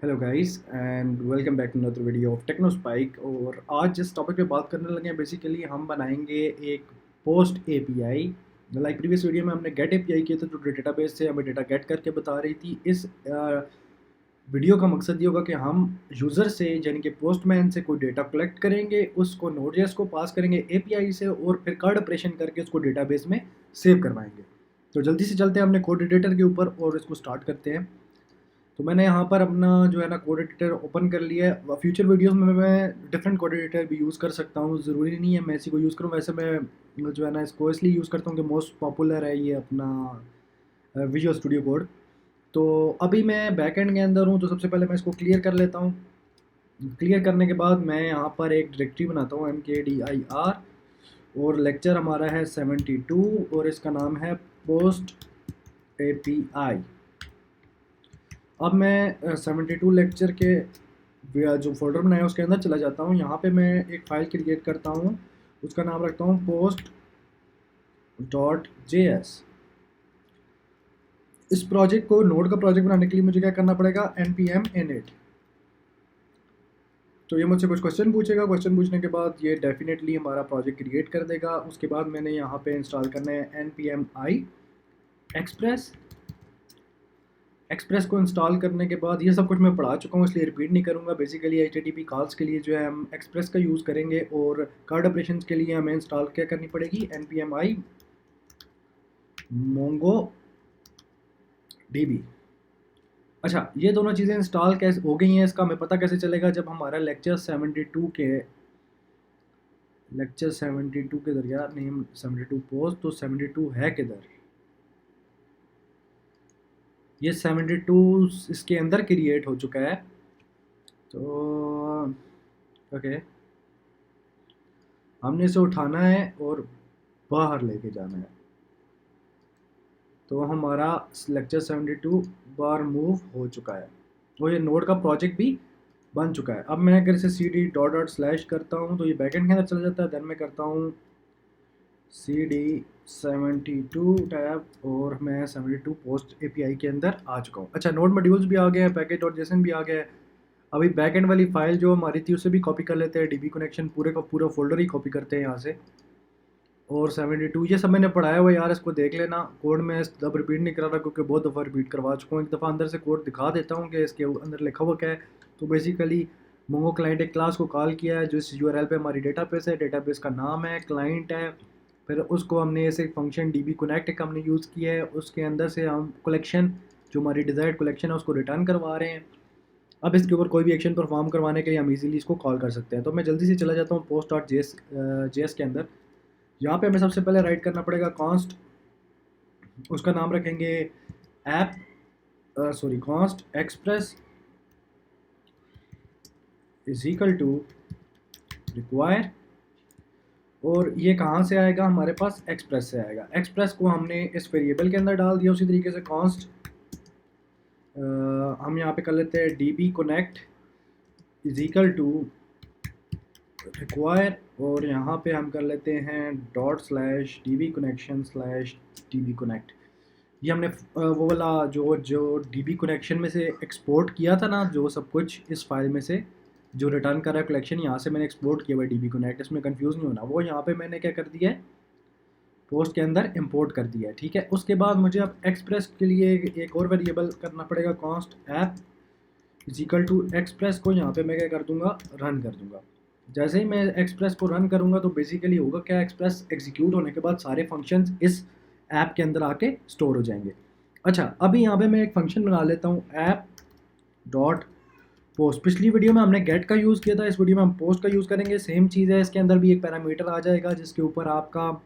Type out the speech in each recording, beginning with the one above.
Hello guys and welcome back to another video of Techno Spike. और आज जिस topic पे बात करने लगे हैं बेसिकली हम बनाएंगे एक post API. Like previous video में हमने गेट एपीआई किया था जो डेटाबेस से हमें डेटा गेट करके बता रही थी। इस वीडियो का मकसद ये होगा कि हम यूज़र से यानी कि पोस्टमैन से कोई डेटा कलेक्ट करेंगे, उसको नोड.जेएस को पास करेंगे एपीआई से और फिर कार्ड ऑपरेशन करके उसको डेटाबेस में सेव करवाएंगे। तो जल्दी से चलते हैं अपने कोड एडिटर के ऊपर और इसको स्टार्ट करते हैं। तो मैंने यहाँ पर अपना जो है ना कोड एडिटर ओपन कर लिया है। फ्यूचर वीडियोस में मैं डिफरेंट कोड एडिटर भी यूज़ कर सकता हूँ, ज़रूरी नहीं है मैं इसी को यूज़ करूँ। वैसे मैं जो है ना इसको इसलिए यूज़ करता हूँ कि मोस्ट पॉपुलर है ये अपना विजुअल स्टूडियो कोड। तो अभी मैं बैकएंड के अंदर हूँ, तो सबसे पहले मैं इसको क्लियर कर लेता हूँ। क्लियर करने के बाद मैं यहाँ पर एक डायरेक्टरी बनाता हूँ mkdir और लेक्चर हमारा है 72 और इसका नाम है पोस्ट एपीआई। अब मैं 72 लेक्चर के जो फोल्डर बनाया उसके अंदर चला जाता हूँ। यहाँ पे मैं एक फ़ाइल क्रिएट करता हूँ, उसका नाम रखता हूँ post.js। इस प्रोजेक्ट को नोड का प्रोजेक्ट बनाने के लिए मुझे क्या करना पड़ेगा, npm init। तो ये मुझसे कुछ क्वेश्चन पूछेगा, क्वेश्चन पूछने के बाद ये डेफिनेटली हमारा प्रोजेक्ट क्रिएट कर देगा। उसके बाद मैंने यहाँ पे इंस्टॉल करना है npm i एक्सप्रेस। एक्सप्रेस को इंस्टॉल करने के बाद ये सब कुछ मैं पढ़ा चुका हूँ इसलिए रिपीट नहीं करूँगा। बेसिकली HTTP कॉल्स के लिए जो है हम एक्सप्रेस का यूज़ करेंगे और कार्ड ऑपरेशन के लिए हमें इंस्टॉल क्या करनी पड़ेगी, npm i मोंगो db। अच्छा, ये दोनों चीज़ें इंस्टॉल कैसे हो गई हैं इसका हमें पता कैसे चलेगा, जब हमारा लेक्चर 72 के दरिया नेम 72 पोस्ट, तो 72 है किधर, ये 72 इसके अंदर क्रिएट हो चुका है। तो ओके, हमने इसे उठाना है और बाहर लेके जाना है। तो हमारा लेक्चर 72 बार मूव हो चुका है और ये नोड का प्रोजेक्ट भी बन चुका है। अब मैं अगर इसे cd // करता हूँ तो ये बैकएंड के अंदर चला जाता है। देन मैं करता हूँ cd 72 टैब और मैं 72 पोस्ट एपीआई के अंदर आ चुका हूँ। अच्छा, नोड मॉड्यूल्स भी आ गए हैं, पैकेज.json भी आ गया है। अभी बैकएंड वाली फाइल जो हमारी थी उसे भी कॉपी कर लेते हैं, डीबी कनेक्शन पूरे का पूरा फोल्डर ही कॉपी करते हैं यहाँ से। और 72 ये सब मैंने पढ़ाया हुआ यार, इसको देख लेना। कोड में अब रिपीट नहीं करा रहा क्योंकि बहुत दफ़ा रिपीट करवा चुका हूँ। एक दफ़ा अंदर से कोड दिखा देता हूँ कि इसके अंदर लिखा हुआ क्या है। तो बेसिकली मोंगो क्लाइंट एक क्लास को कॉल किया है जो इस यूआरएल पे हमारी डेटाबेस है, डेटाबेस का नाम है, क्लाइंट है। फिर उसको हमने ऐसे फंक्शन डीबी कनेक्ट एक हमने यूज़ किया है, उसके अंदर से हम कलेक्शन जो हमारी डिज़ायर्ड कलेक्शन है उसको रिटर्न करवा रहे हैं। अब इसके ऊपर कोई भी एक्शन परफॉर्म करवाने के लिए हम इजीली इसको कॉल कर सकते हैं। तो मैं जल्दी से चला जाता हूँ post.js के अंदर। यहाँ पे हमें सबसे पहले राइट करना पड़ेगा कॉन्स्ट, उसका नाम रखेंगे app const express is equal to require. और ये कहाँ से आएगा, हमारे पास एक्सप्रेस से आएगा। एक्सप्रेस को हमने इस वेरिएबल के अंदर डाल दिया। उसी तरीके से कॉन्स्ट हम यहाँ पे कर लेते हैं db connect is equal to require और यहाँ पे हम कर लेते हैं ./db connection/db connect। ये हमने वो वाला जो db कनेक्शन में से एक्सपोर्ट किया था ना, जो सब कुछ इस फाइल में से जो रिटर्न कर रहा है कलेक्शन, यहाँ से मैंने एक्सपोर्ट किया हुआ db connect, इसमें कंफ्यूज नहीं होना। वो यहाँ पे मैंने क्या कर दिया है, पोस्ट के अंदर इंपोर्ट कर दिया है। ठीक है, उसके बाद मुझे अब एक्सप्रेस के लिए एक और वेरिएबल करना पड़ेगा, const app is equal to express को यहाँ पे मैं क्या कर दूंगा, रन कर दूंगा। जैसे ही मैं एक्सप्रेस को रन करूंगा तो बेसिकली होगा क्या, एक्सप्रेस एग्जीक्यूट होने के बाद सारे फंक्शंस इस ऐप के अंदर आके स्टोर हो जाएंगे। अच्छा, अभी यहाँ पे मैं एक फंक्शन बना लेता हूँ ऐप डॉट पोस्ट। पिछली वीडियो में हमने गेट का यूज़ किया था, इस वीडियो में हम पोस्ट का यूज़ करेंगे। सेम चीज़ है, इसके अंदर भी एक पैरामीटर आ जाएगा जिसके ऊपर आपका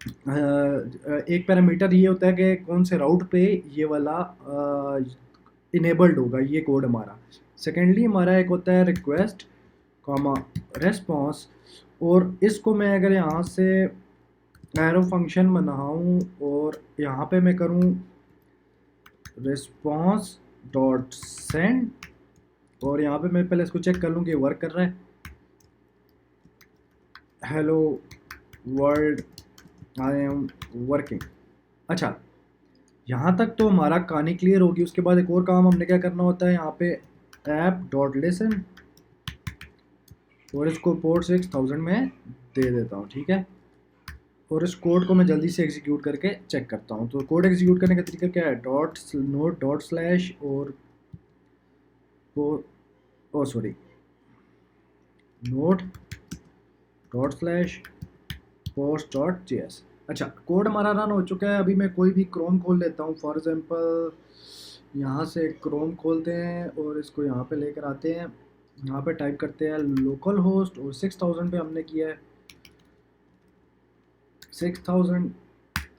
एक पैरामीटर ये होता है कि कौन से राउट पे ये वाला इनेबल्ड होगा ये कोड हमारा। सेकेंडली हमारा एक होता है रिक्वेस्ट कॉमा रेस्पॉन्स, और इसको मैं अगर यहाँ से एरो फंक्शन बनाऊँ और यहाँ पे मैं करूँ रिस्पॉन्स डॉट सेंड, और यहाँ पे मैं पहले इसको चेक कर लूँ कि वर्क कर रहा है। Hello world I am working. अच्छा, यहाँ तक तो हमारा कहानी क्लियर होगी। उसके बाद एक और काम हमने क्या करना होता है, यहाँ पे ऐप डॉट लिसन और इसको पोर्ट 6000 में दे देता हूँ, ठीक है। और इस कोड को मैं जल्दी से एग्जीक्यूट करके चेक करता हूँ। तो कोड एग्जीक्यूट करने का तरीका क्या है, डॉट नोट डॉट स्लैश और oh sorry note dot slash post dot JS. अच्छा, कोड हमारा रन हो चुका है। अभी मैं कोई भी क्रोम खोल लेता हूँ, फॉर एग्जांपल यहाँ से क्रोम खोलते हैं और इसको यहाँ पे लेकर आते हैं। यहाँ पे टाइप करते हैं लोकल होस्ट और 6000 पे हमने किया है 6000,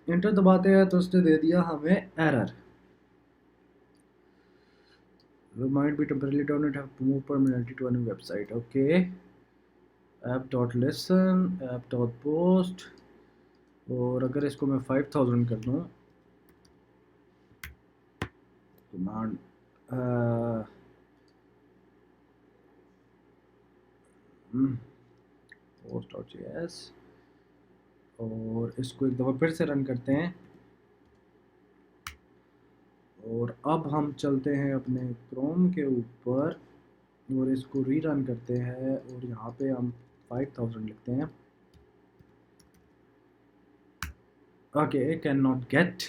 इंटर दबाते हैं तो उसने दे दिया हमें error, might be temporarily down and have to move permanently to a new website. Okay, app.listen app.post और अगर इसको मैं 5000 कर दूँ कमांड post.js और इसको एक दफ़ा फिर से रन करते हैं। और अब हम चलते हैं अपने क्रोम के ऊपर और इसको रीरन करते हैं और यहाँ पे हम 5000 लिखते हैं। Okay, can not gate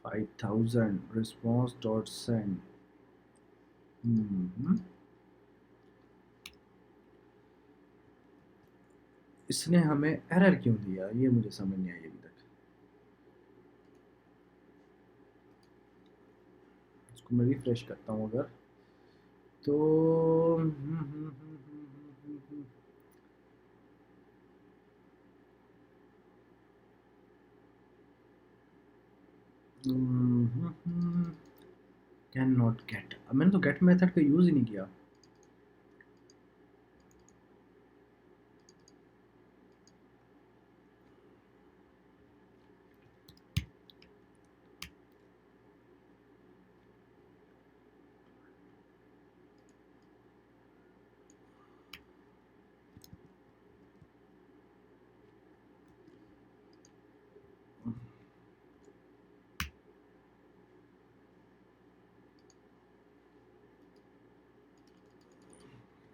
5000 response dot send. इसने हमें एरर क्यों दिया, ये मुझे समझ नहीं आई अभी तक। इसको मैं रिफ्रेश करता हूँ अगर तो कैन नॉट गेट, मैंने तो गेट मेथड का यूज़ ही नहीं किया।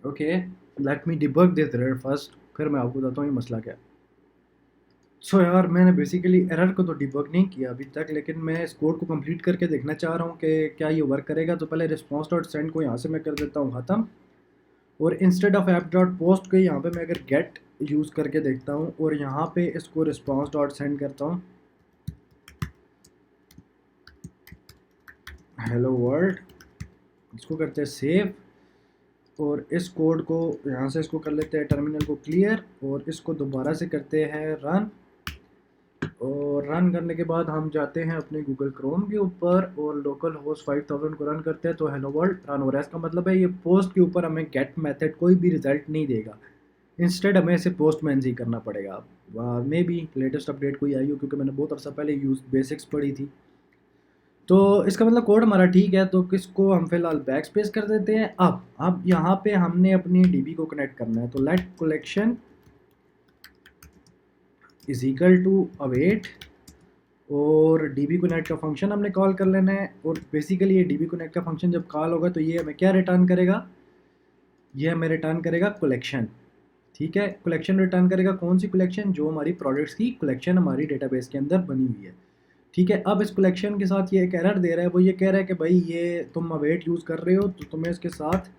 Okay, let me debug this error first, फिर मैं आपको बताता हूँ ये मसला क्या है। सो यार, मैंने बेसिकली एरर को तो डिबग नहीं किया अभी तक, लेकिन मैं इस कोड को कंप्लीट करके देखना चाह रहा हूँ कि क्या ये वर्क करेगा। तो पहले रिस्पॉन्स डॉट सेंड को यहाँ से मैं कर देता हूँ ख़त्म और instead of app dot post के यहाँ पे मैं अगर गेट यूज़ करके देखता हूँ और यहाँ पे इसको रिस्पॉन्स डॉट सेंड करता हूँ हेलो वर्ल्ड, इसको करते हैं सेव और इस कोड को यहाँ से इसको कर लेते हैं टर्मिनल को क्लियर और इसको दोबारा से करते हैं रन। और रन करने के बाद हम जाते हैं अपने गूगल क्रोम के ऊपर और लोकल होस्ट 5000 को रन करते हैं तो हेलो वर्ल्ड रन हो रहा है। इसका मतलब है ये पोस्ट के ऊपर हमें गेट मेथड कोई भी रिजल्ट नहीं देगा, इंस्टेड हमें इसे पोस्ट मैन ही करना पड़ेगा। मे बी लेटेस्ट अपडेट कोई आई हो, क्योंकि मैंने बहुत अर्सा पहले यूज बेसिक्स पढ़ी थी। तो इसका मतलब कोड हमारा ठीक है, तो किसको हम फिलहाल बैक स्पेस कर देते हैं। अब यहाँ पे हमने अपनी डीबी को कनेक्ट करना है, तो let collection is equal to await और डीबी कनेक्ट का फंक्शन हमने कॉल कर लेना है। और बेसिकली ये डीबी कनेक्ट का फंक्शन जब कॉल होगा तो ये हमें क्या रिटर्न करेगा, ये हमें रिटर्न करेगा कलेक्शन। ठीक है, कलेक्शन रिटर्न करेगा। कौन सी कलेक्शन, जो हमारी प्रोडक्ट्स की कलेक्शन हमारी डेटाबेस के अंदर बनी हुई है। ठीक है, अब इस कलेक्शन के साथ ये एक एरर दे रहा है, वो ये कह रहा है कि भाई ये तुम अवेट यूज़ कर रहे हो तो तुम्हें इसके साथ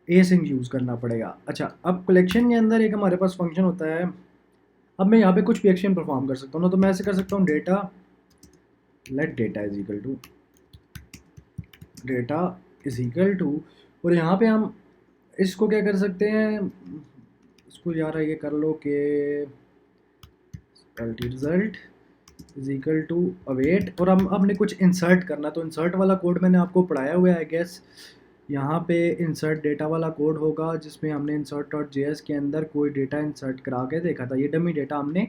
एसिंग यूज़ करना पड़ेगा। अच्छा, अब कलेक्शन के अंदर एक हमारे पास फंक्शन होता है। अब मैं यहाँ पे कुछ भी एक्शन परफॉर्म कर सकता हूँ ना, तो मैं ऐसे कर सकता हूँ data let data is equal to और यहाँ पे हम इसको क्या कर सकते हैं, इसको यार ये कर लो कि result is equal to await और हम हमने कुछ इंसर्ट करना। तो इंसर्ट वाला कोड मैंने आपको पढ़ाया हुआ है आई गेस। यहाँ पे इंसर्ट डेटा वाला कोड होगा जिसमें हमने इंसर्ट डॉट जेएस के अंदर कोई डेटा इंसर्ट करा के देखा था। ये डमी डेटा हमने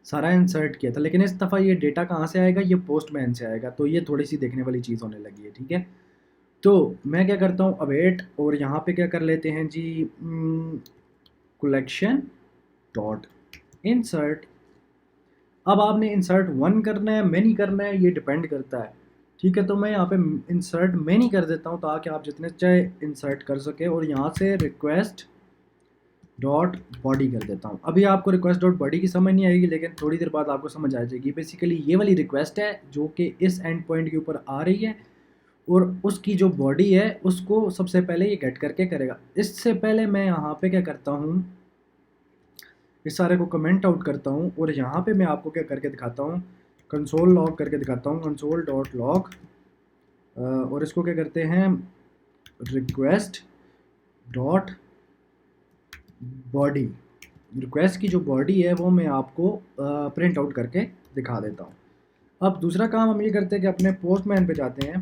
सारा इंसर्ट किया था, लेकिन इस दफ़ा ये डेटा कहाँ से आएगा, ये पोस्टमैन से आएगा। तो ये थोड़ी सी देखने वाली चीज़ होने लगी है। ठीक है, तो मैं क्या करता हूँ अवेट और यहाँ पे क्या कर लेते हैं जी, कलेक्शन डॉट इंसर्ट अब आपने इंसर्ट वन करना है, मैनी करना है, ये डिपेंड करता है। ठीक है, तो मैं यहाँ पे इंसर्ट मैनी कर देता हूँ ताकि आप जितने चाहे इंसर्ट कर सके, और यहाँ से रिक्वेस्ट डॉट बॉडी कर देता हूँ। अभी आपको रिक्वेस्ट डॉट बॉडी की समझ नहीं आएगी, लेकिन थोड़ी देर बाद आपको समझ आ जाएगी। बेसिकली ये वाली रिक्वेस्ट है जो कि इस एंड पॉइंट के ऊपर आ रही है, और उसकी जो बॉडी है उसको सबसे पहले ये गेट करके करेगा। इससे पहले मैं यहाँ पे क्या करता हूँ, इस सारे को कमेंट आउट करता हूँ, और यहाँ पे मैं आपको क्या करके दिखाता हूँ, कंसोल लॉग करके दिखाता हूँ, कंसोल डॉट लॉग, और इसको क्या करते हैं, रिक्वेस्ट डॉट बॉडी। रिक्वेस्ट की जो बॉडी है वो मैं आपको प्रिंट आउट करके दिखा देता हूँ। अब दूसरा काम हम ये करते हैं कि अपने पोस्टमैन पे जाते हैं।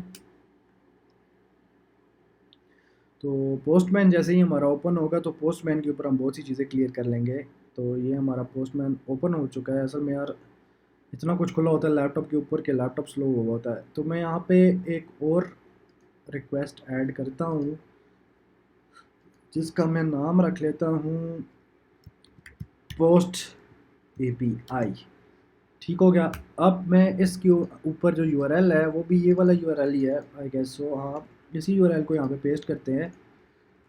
तो पोस्टमैन जैसे ही हमारा ओपन होगा तो पोस्टमैन के ऊपर हम बहुत सी चीज़ें क्लियर कर लेंगे। तो ये हमारा पोस्टमैन ओपन हो चुका है। असल में यार इतना कुछ खुला होता है लैपटॉप के ऊपर कि लैपटॉप स्लो हो होता है। तो मैं यहाँ पे एक और रिक्वेस्ट ऐड करता हूँ जिसका मैं नाम रख लेता हूँ पोस्ट API। ठीक हो गया। अब मैं इसके ऊपर जो URL है वो भी ये वाला URL ही है आई गेस सो। हाँ, इसी URL को यहाँ पे पेस्ट करते हैं,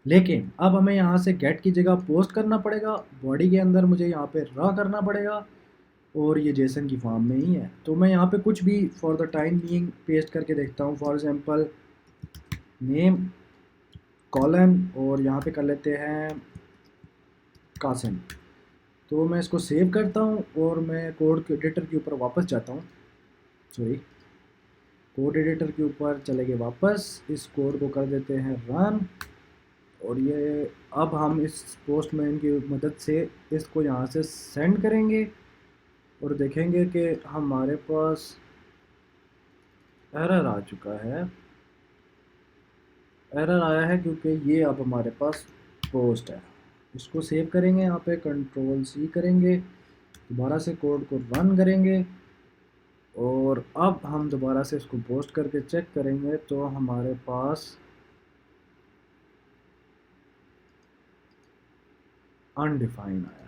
लेकिन अब हमें यहाँ से गेट की जगह पोस्ट करना पड़ेगा। बॉडी के अंदर मुझे यहाँ पे रॉ करना पड़ेगा, और ये जेसन की फॉर्म में ही है। तो मैं यहाँ पे कुछ भी for the time being paste करके देखता हूँ। फॉर एग्जांपल नेम कॉलन, और यहाँ पे कर लेते हैं कासिम। तो मैं इसको सेव करता हूँ और मैं कोड के एडिटर के ऊपर वापस जाता हूँ। सॉरी, कोड एडिटर के ऊपर चले गए वापस, इस कोड को कर देते हैं रन, और ये अब हम इस पोस्टमैन की मदद से इसको यहाँ से सेंड करेंगे, और देखेंगे कि हमारे पास एरर आ चुका है। एरर आया है क्योंकि ये अब हमारे पास पोस्ट है। इसको सेव करेंगे, यहाँ पे कंट्रोल C करेंगे, दोबारा से कोड को रन करेंगे, और अब हम दोबारा से इसको पोस्ट करके चेक करेंगे तो हमारे पास अनडिफाइन आया है।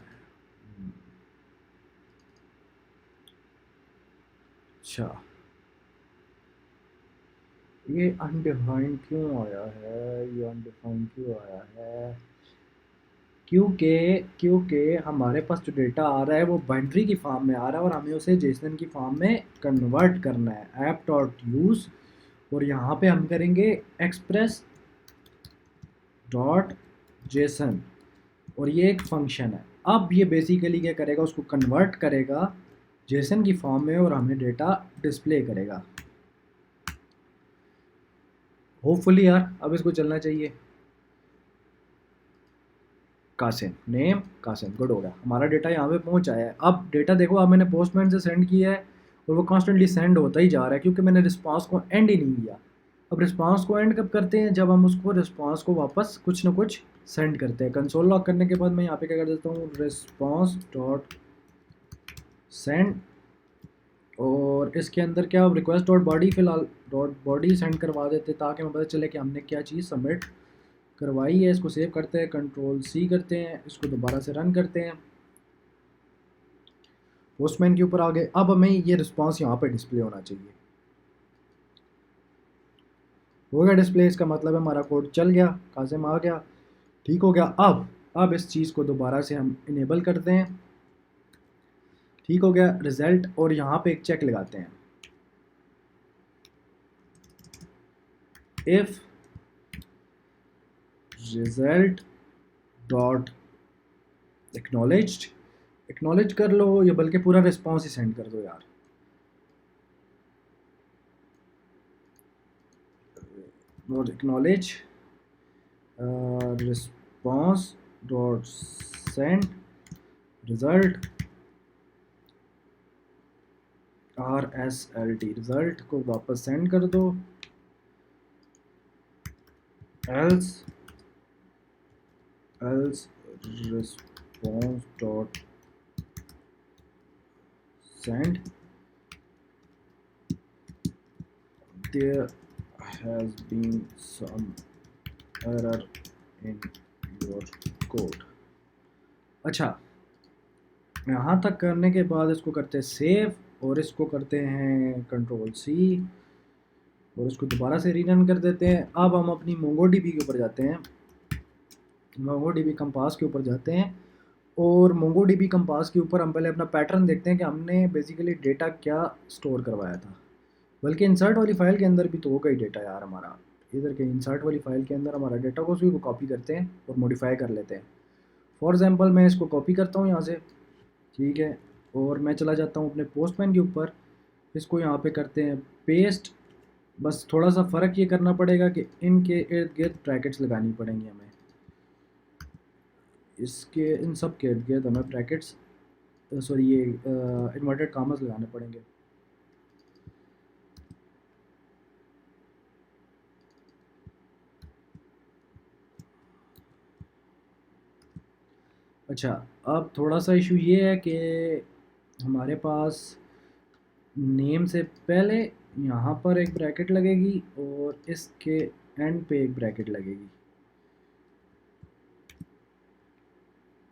अच्छा, ये अनडिफाइन क्यों आया है, ये अनडिफाइन क्यों आया है? क्योंकि क्योंकि हमारे पास जो डेटा आ रहा है वो बाइनरी की फॉर्म में आ रहा है, और हमें उसे जेसन की फॉर्म में कन्वर्ट करना है। ऐप डॉट यूज़, और यहाँ पे हम करेंगे एक्सप्रेस डॉट जेसन, और ये एक फंक्शन है। अब ये बेसिकली क्या करेगा, उसको कन्वर्ट करेगा जेसन की फॉर्म में, और हमें डेटा डिस्प्ले करेगा। होपफुली यार अब इसको चलना चाहिए। कासिम, नेम कासिम, गुड हो गया। हमारा डेटा यहाँ पे पहुँच आया है। अब डेटा देखो, अब मैंने पोस्टमैन से सेंड किया है और वो कॉन्स्टेंटली सेंड होता ही जा रहा है, क्योंकि मैंने रिस्पांस को एंड ही नहीं किया। अब रिस्पांस को एंड कब करते हैं, जब हम उसको रिस्पांस को वापस कुछ ना कुछ सेंड करते हैं। कंसोल लॉक करने के बाद मैं यहाँ पे क्या कर देता हूँ, रिस्पांस डॉट सेंड, और इसके अंदर क्या रिक्वेस्ट डॉट बॉडी, फिलहाल डॉट बॉडी सेंड करवा देते ताकि हमें पता चले कि हमने क्या चीज़ सबमिट करवाई है। इसको सेव करते हैं, कंट्रोल C करते हैं, इसको दोबारा से रन करते हैं। पोस्टमैन के ऊपर आ गए। अब हमें ये रिस्पांस यहाँ पे डिस्प्ले होना चाहिए। हो गया डिस्प्ले, इसका मतलब है हमारा कोड चल गया, कासिम आ गया। ठीक हो गया। अब इस चीज़ को दोबारा से हम इनेबल करते हैं। ठीक हो गया रिजल्ट, और यहाँ पे एक चेक लगाते हैं, if result dot acknowledged, acknowledge कर लो, या बल्कि पूरा रिस्पांस ही सेंड कर दो यार। Dot acknowledge response dot send result RSLT, result को वापस सेंड कर दो, else response dot send there has been some error in your code। अच्छा, यहाँ तक करने के बाद इसको करते हैं सेव, और इसको करते हैं कंट्रोल सी, और इसको दोबारा से रीरन कर देते हैं। अब हम अपनी मोंगोडीबी के ऊपर जाते हैं, मोंगोडीबी कंपास के ऊपर जाते हैं, और मोंगोडीबी कंपास के ऊपर हम पहले अपना पैटर्न देखते हैं कि हमने बेसिकली डेटा क्या स्टोर करवाया था। बल्कि इंसर्ट वाली फाइल के अंदर भी तो होगा ही डेटा यार हमारा। इधर के इंसर्ट वाली फाइल के अंदर हमारा डेटा को भी कॉपी करते हैं और मॉडिफाई कर लेते हैं। फॉर एग्जांपल मैं इसको कॉपी करता हूँ यहाँ से, ठीक है, और मैं चला जाता हूँ अपने पोस्टमैन के ऊपर, इसको यहाँ पे करते हैं पेस्ट। बस थोड़ा सा फ़र्क ये करना पड़ेगा कि इनके इर्द गिर्द ब्रैकेट्स लगानी पड़ेंगी हमें, इसके इन सब के इर्द गिर्द हमें ब्रैकेट्स, सॉरी ये इन्वर्टेड कामर्स लगाने पड़ेंगे। अच्छा, अब थोड़ा सा इशू ये है कि हमारे पास नेम से पहले यहाँ पर एक ब्रैकेट लगेगी और इसके एंड पे एक ब्रैकेट लगेगी।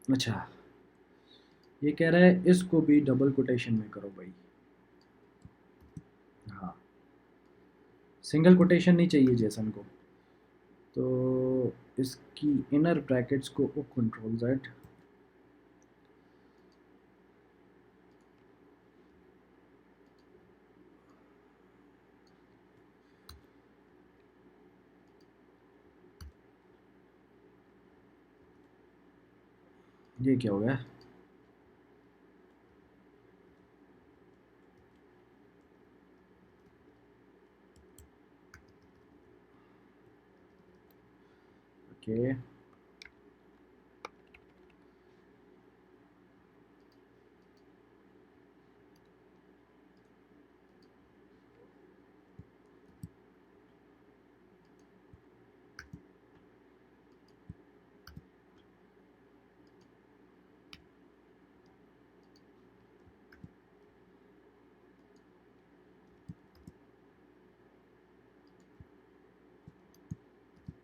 अच्छा, ये कह रहा है इसको भी डबल कोटेशन में करो भाई। हाँ, सिंगल कोटेशन नहीं चाहिए जेसन को, तो इसकी इनर ब्रैकेट्स को कंट्रोल जेड, ये क्या हो गया? ओके,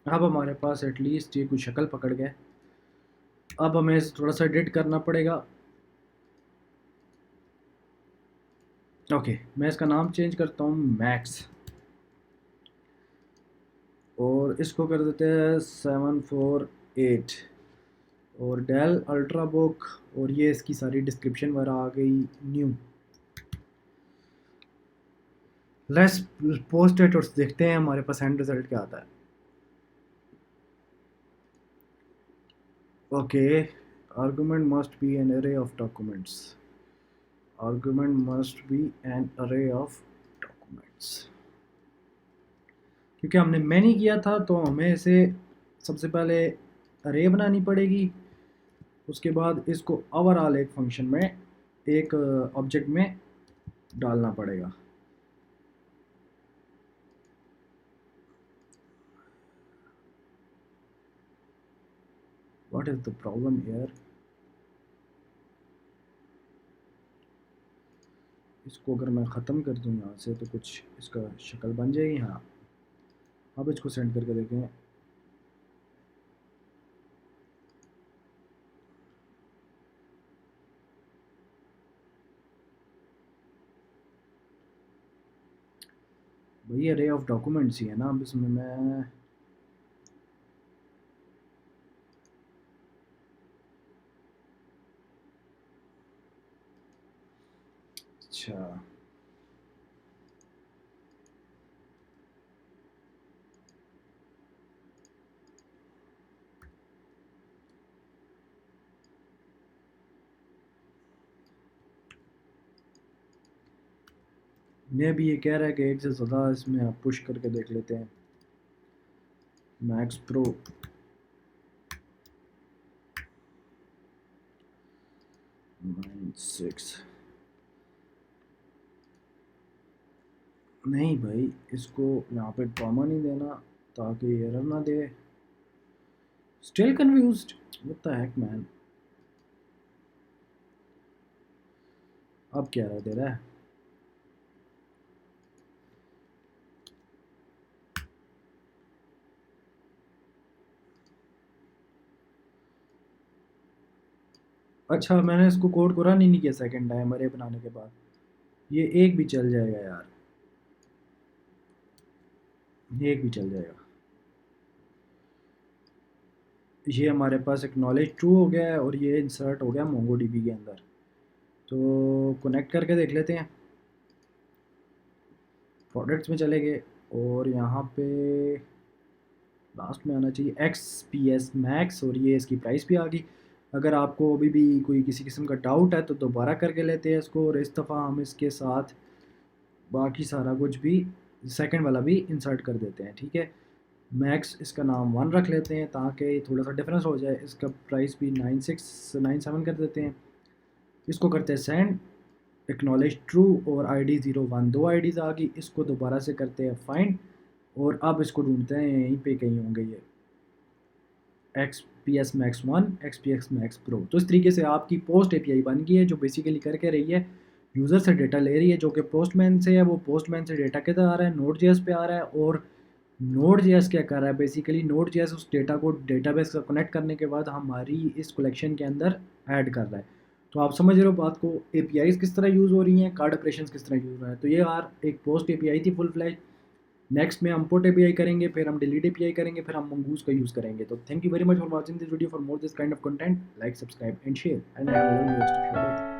अब हमारे पास एटलीस्ट ये कुछ शक्ल पकड़ गए। अब हमें थोड़ा सा एडिट करना पड़ेगा। ओके, मैं इसका नाम चेंज करता हूँ मैक्स, और इसको कर देते हैं 748, और डेल अल्ट्रा बुक, और ये इसकी सारी डिस्क्रिप्शन वगैरह आ गई न्यू। लेट्स पोस्ट इट और देखते हैं हमारे पास एंड रिजल्ट क्या आता है। Okay, argument must be an array of documents, argument must be an array of documents. क्योंकि हमने मैनी किया था तो हमें इसे सबसे पहले अरे बनानी पड़ेगी, उसके बाद इसको ओवरऑल एक फंक्शन में, एक ऑब्जेक्ट में डालना पड़ेगा। What is the problem here? इसको अगर मैं ख़त्म कर दूँ यहाँ से तो कुछ इसका शक्ल बन जाएगी। हाँ, अब इसको सेंड करके देखें। वही अरे ऑफ डॉक्यूमेंट्स ही है ना, अब इसमें मैं अच्छा, मैं भी ये कह रहा है कि एक से ज़्यादा इसमें आप पुश करके देख लेते हैं। मैक्स प्रो 96, नहीं भाई, इसको यहाँ पे कॉमा नहीं देना ताकि एरर ना दे। Still confused, what the heck man. अब क्या रहा दे रहा है? अच्छा मैंने इसको कोड को रन ही नहीं किया सेकंड टाइम अरे बनाने के बाद। ये एक भी चल जाएगा यार, ये एक भी चल जाएगा। ये हमारे पास एक्नॉलेज ट्रू हो गया है और ये इंसर्ट हो गया मोंगो डीबी के अंदर। तो कनेक्ट करके देख लेते हैं। प्रोडक्ट्स में चले गए और यहाँ पे लास्ट में आना चाहिए एक्स पी एस मैक्स और ये इसकी प्राइस भी आ गई। अगर आपको अभी भी कोई किसी किस्म का डाउट है तो दोबारा करके लेते हैं इसको, और इस दफ़ा हम इसके साथ बाकी सारा कुछ भी सेकंड वाला भी इंसर्ट कर देते हैं। ठीक है, मैक्स इसका नाम 1 रख लेते हैं ताकि थोड़ा सा डिफरेंस हो जाए। इसका प्राइस भी 9697 कर देते हैं। इसको करते हैं सेंड, एक्नॉलेज ट्रू और आईडी 01 दो आईडीज़ आ गई। इसको दोबारा से करते हैं फाइंड और अब इसको ढूंढते हैं, यहीं पे कहीं होंगे ये x P S max 1 x P S max pro. तो इस तरीके से आपकी पोस्ट एपीआई बन गई है जो बेसिकली करके रही है यूज़र से डेटा ले रही है जो कि पोस्टमैन से है। वो पोस्टमैन से डेटा किधर आ रहा है, नोड जेएस पे आ रहा है। और नोड जेएस क्या कर रहा है, बेसिकली नोड जेएस उस डेटा को डेटाबेस से कनेक्ट करने के बाद हमारी इस कलेक्शन के अंदर ऐड कर रहा है। तो आप समझ रहे हो बात को, एपीआईज किस तरह यूज़ हो रही हैं, कार्ड ऑपरेशंस किस तरह यूज़ हो रहा है। तो ये यार एक पोस्ट एपीआई थी फुल फ्लैश। नेक्स्ट में हम पोर्ट एपीआई करेंगे, फिर हम डिलीट एपीआई करेंगे, फिर हम मंगूज का यूज़ करेंगे। तो thank you very much for watching this video. For more this kind of content like subscribe and share and have a lovely rest of your day.